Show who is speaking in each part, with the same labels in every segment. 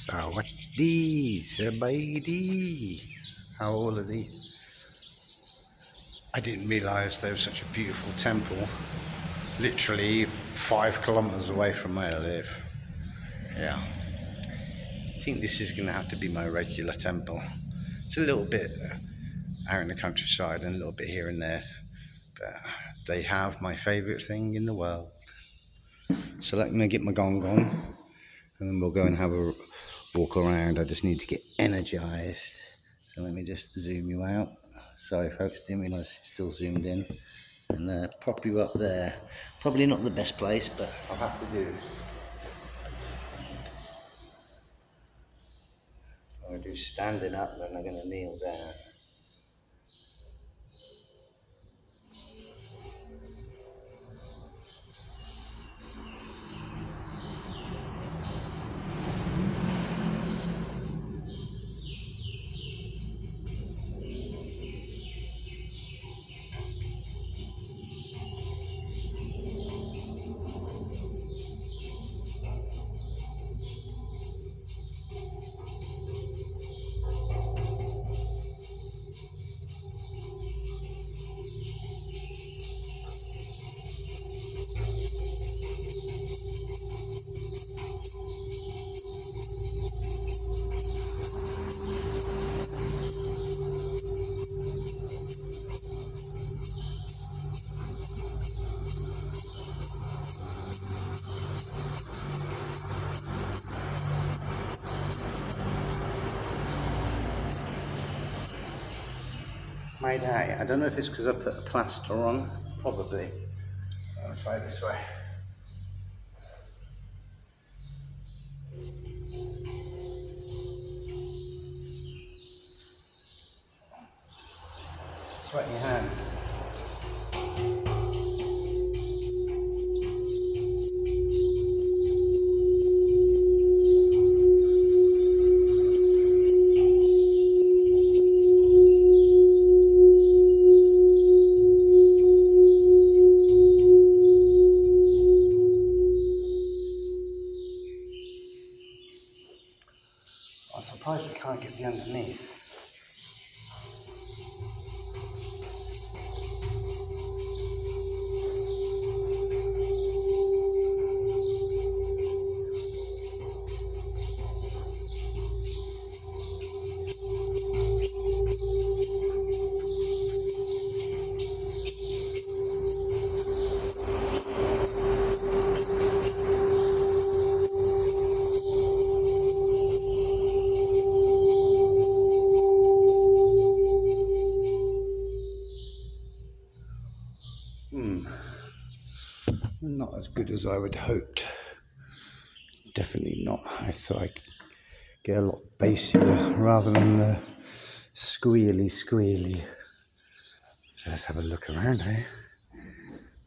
Speaker 1: Sawadee, Sabaydi. How old are these? I didn't realise there was such a beautiful temple literally 5 kilometres away from where I live. Yeah. I think this is going to have to be my regular temple. It's a little bit out in the countryside and a little bit here and there, but they have my favourite thing in the world. So let me get my gong on and then we'll go and have a walk around. I just need to get energised. So let me just zoom you out. Sorry folks, didn't realise it's still zoomed in. And prop you up there. Probably not the best place, but I'll have to do. If I do standing up, then I'm going to kneel down. My day. I don't know if it's because I put a plaster on, probably. I'll try this way. Sweat in your hands. I'm surprised we can't get the underneath. Not as good as I would hoped. Definitely not. I thought I'd get a lot bassier rather than the squealy. So let's have a look around here.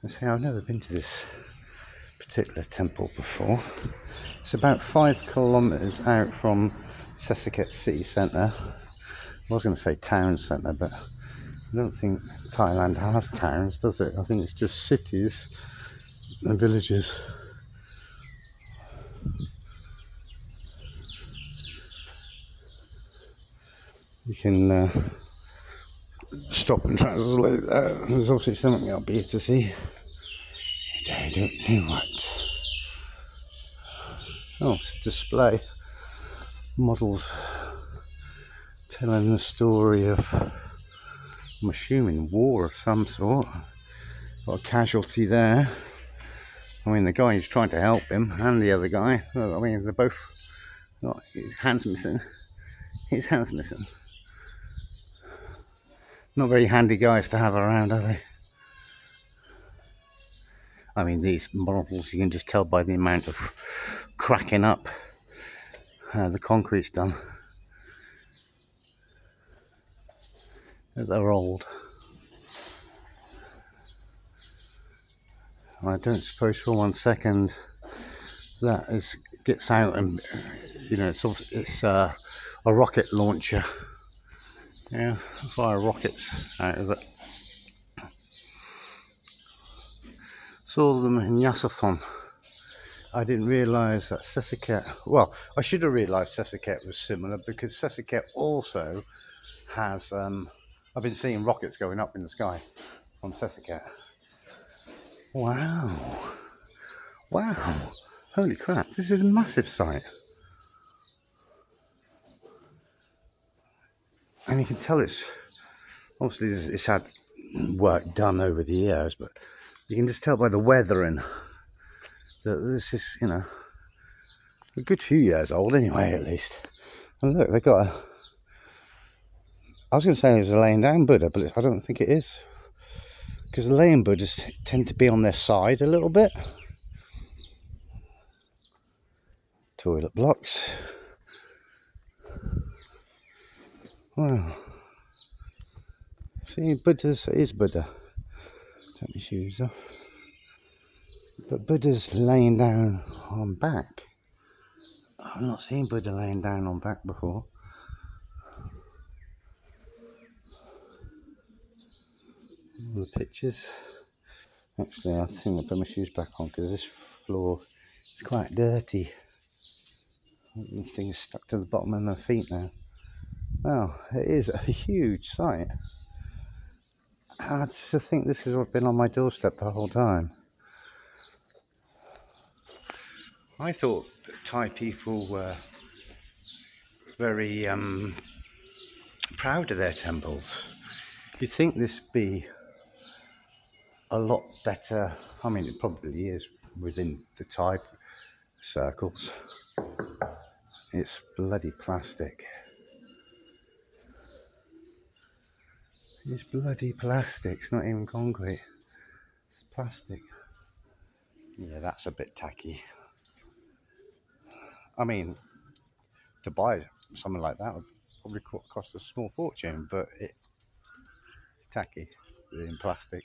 Speaker 1: Let's say I've never been to this particular temple before. It's about 5 kilometres out from Phuket city centre. I was going to say town centre, but I don't think Thailand has towns, does it? I think it's just cities and villages. You can stop and translate that. There's obviously something up here to see. I don't know what. Oh, it's a display. Models telling the story of, I'm assuming, war of some sort. Got a casualty there. I mean, the guy who's trying to help him and the other guy, I mean, they're both, his hand's missing. His hand's missing. Not very handy guys to have around, are they? I mean, these models, you can just tell by the amount of cracking up the concrete's done. They're old. I don't suppose for 1 second that gets out and, you know, it's a rocket launcher. Yeah, fire rockets out of it. Saw them in Yasathon I didn't realise that Sesiket, well, I should have realised Sesiket was similar, because Sesiket also has, I've been seeing rockets going up in the sky from Sesiket. Wow. Wow. Holy crap, this is a massive site. And you can tell it's, obviously it's had work done over the years, but you can just tell by the weathering that this is, you know, a good few years old anyway, at least. And look, they got a, I was going to say it was a laying down Buddha, but I don't think it is, because the laying Buddhas tend to be on their side a little bit. Toilet blocks. Wow. See, Buddha's, it is Buddha. Take my shoes off. But Buddha's laying down on back. I've not seen Buddha laying down on back before. All the pictures. Actually, I think I'll put my shoes back on, because this floor is quite dirty. Things stuck to the bottom of my feet now. Well, it is a huge site. I just think this has been on my doorstep the whole time. I thought that Thai people were very proud of their temples. You'd think this would be a lot better. I mean, it probably is within the Thai circles. It's bloody plastic. It's bloody plastic. It's not even concrete. It's plastic. Yeah, that's a bit tacky. I mean, to buy something like that would probably cost a small fortune, but it's tacky in plastic.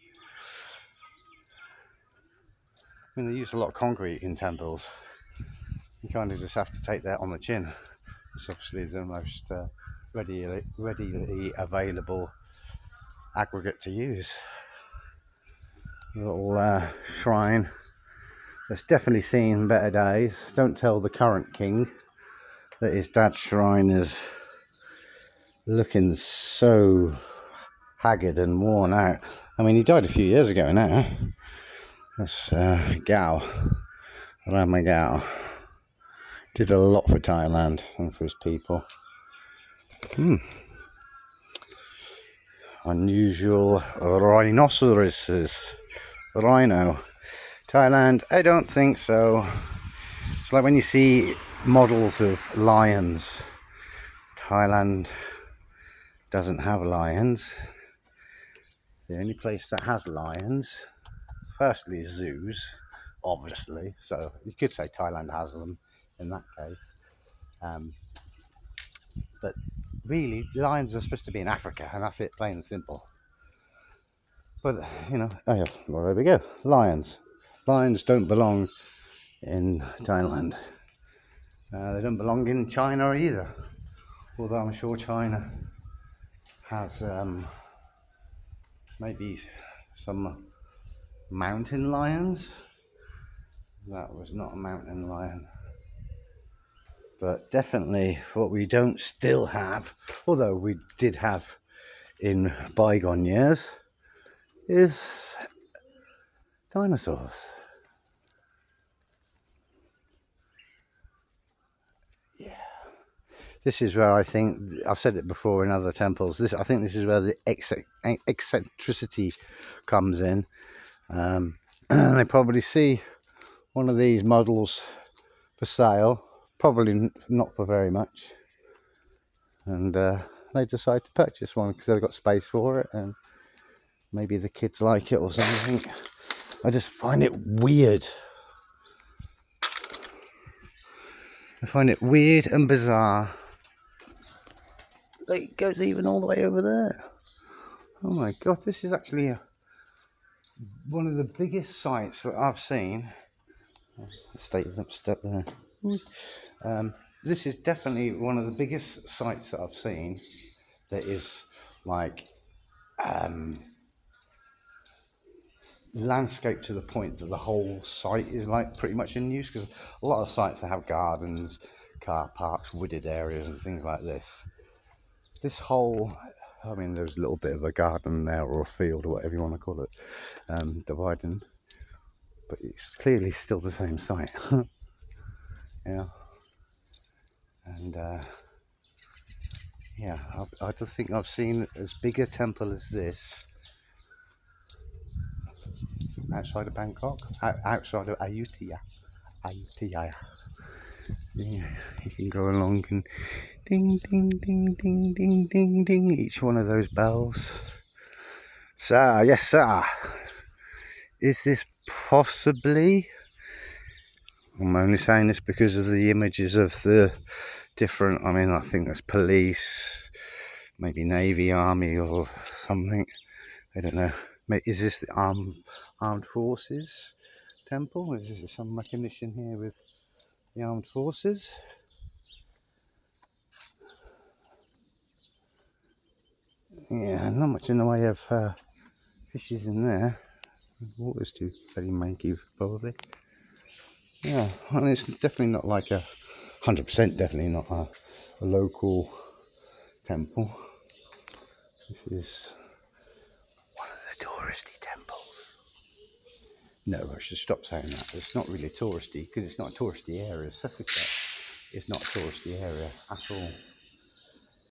Speaker 1: I mean, they use a lot of concrete in temples. You kind of just have to take that on the chin. It's obviously the most readily available aggregate to use. A little shrine that's definitely seen better days. Don't tell the current king that his dad's shrine is looking so haggard and worn out. I mean, he died a few years ago now. That's Gao, Rama Gao. Did a lot for Thailand and for his people. Unusual rhinoceroses. Rhino. Thailand, I don't think so. It's like when you see models of lions. Thailand doesn't have lions. The only place that has lions, firstly, is zoos, obviously. So you could say Thailand has them in that case. But really, lions are supposed to be in Africa, and that's it, plain and simple. But, you know, oh yeah, well, there we go. Lions. Lions don't belong in Thailand. They don't belong in China either. Although I'm sure China has maybe some mountain lions. That was not a mountain lion. But definitely what we don't still have, although we did have in bygone years, is dinosaurs. Yeah. This is where I think, I've said it before in other temples, I think this is where the eccentricity comes in. They probably see one of these models for sale, probably not for very much, and they decide to purchase one because they've got space for it, and maybe the kids like it or something. I just find it weird. I find it weird and bizarre. Like, it goes even all the way over there. Oh my god, this is actually one of the biggest sites that I've seen. Step there. This is definitely one of the biggest sites that I've seen that is like landscape to the point that the whole site is like pretty much in use, because a lot of sites that have gardens, car parks, wooded areas and things like this. This whole, I mean, there's a little bit of a garden there or a field or whatever you want to call it, dividing, but it's clearly still the same site. Yeah, and yeah, I don't think I've seen as big a temple as this outside of Bangkok, outside of Ayutthaya. Yeah, you can go along and ding, ding, ding, ding, ding, ding, ding, each one of those bells. Sir, yes, sir. Is this possibly? I'm only saying this because of the images of the different. I mean, I think there's police, maybe Navy, Army, or something. I don't know. Is this the armed forces temple? Is there some recognition here with the armed forces? Yeah, not much in the way of fishes in there. The water's too very manky, probably. Yeah, and it's definitely not like 100% definitely not a local temple. This is one of the touristy temples. No, I should stop saying that. It's not really touristy because it's not a touristy area. Suffochet is not a touristy area at all.